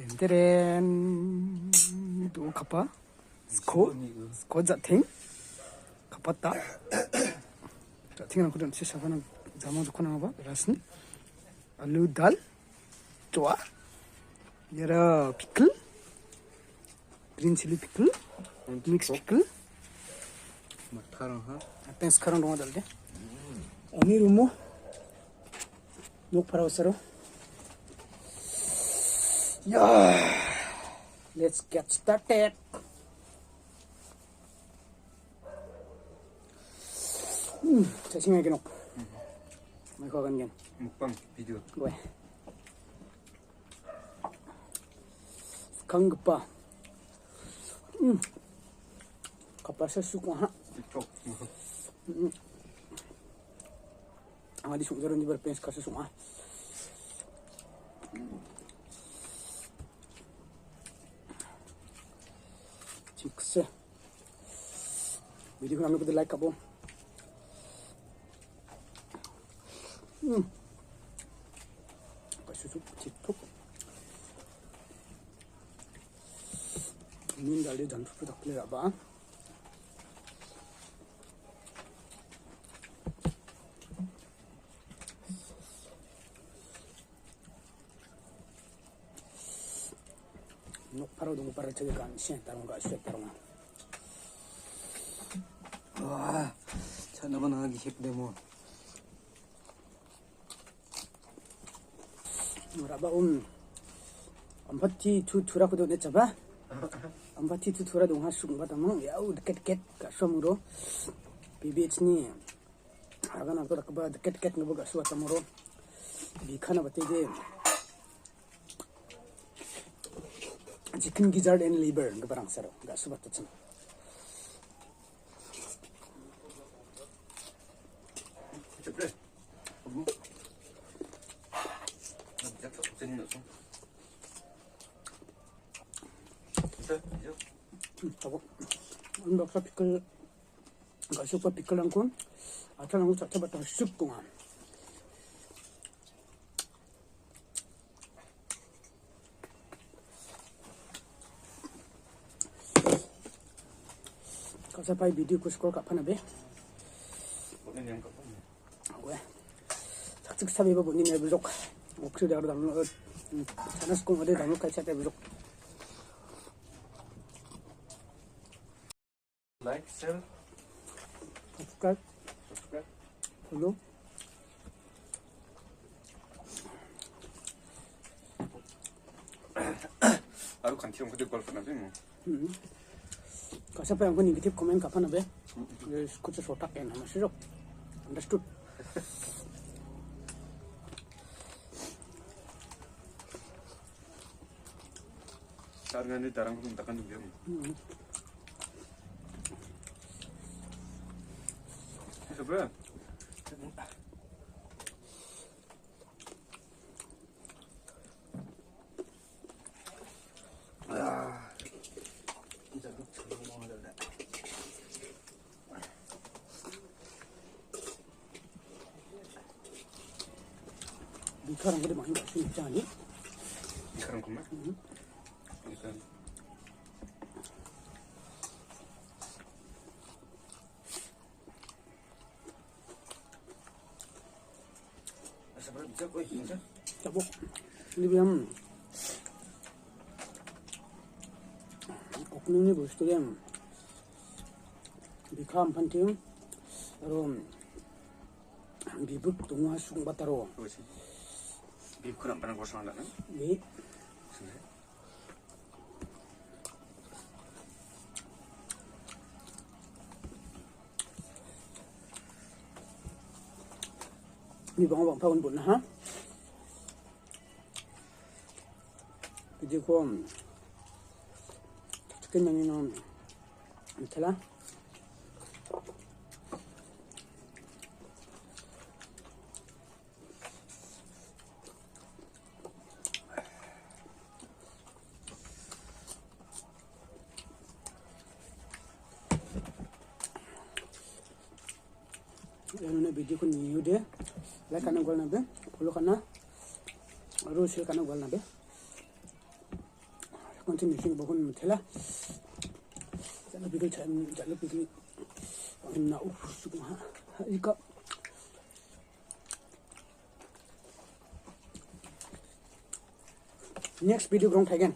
덴데렌 또 kapa 스코 jateng kapa ta jateng 그런 시사하는 자만 좋고 나와 봐 라슨 알루 달 좋아 얘라 피클 green chili pickle mix pickle 마카롱 하 땡스 카랑 동아 달데 아니 루모 녹 파라오스로 야 let's get started. 자신있게 놓고 이거 간겐 묵방 비디오 왜 강급바 kapasa suku ha 틱톡 di sungjaran di berpens kasus semua cikse video kami kudu like kabo kasus 틱톡 ini dari dan sudah clear apa 녹파로 농파를 저기가 시행 따른 거 아시죠 따른 와 자나만 하기 힘내 뭐 뭐라봐 amphati tu thura ko ne chaba amphati tu thura dong ha sung ba tamang yau deket ka somuro bibich ni aga na to rakba deket ngabo ga suwa tamuro bika na bate de chicken gizzard and liver ga barang saro ga suwa to chim 그래 약속 없애는 거 저거 baksa pickle ga supa pickle angkon atang ngu chacha bata sup kunga kasa pai video ko scroll ka phana be 왜 작직 사비가 본인의 부족 옥수대로 담는 자나스콘 어디 담을 까 차대 부족 like share subscribe follow 바로 간티용 그들 걸 거나지 뭐 kasa pa yang ko negative comment ka phana be kuch sota ken hama siro understood 다른 애들 다른 거 딱한 좀 그래서 왜 진짜 그 먹어야 돼. 비카랑 그래 많이 맛이 있지 않니? 비카랑 정말? 일단 사실 진짜 거의 진짜 짜복 리비암 oknuni bostu dem bikam pantim rom bibuk tungwa sung bataro 그렇지 비크랑 빠는 거 상하다는 네 ni bang bang paun bun ha jadi ko chicken yang ini entahlah yang video ko new de like kana gol na be follow kana aro share kana gol na be continuation bahun thela jalo bigil na suku ha ika next video grong again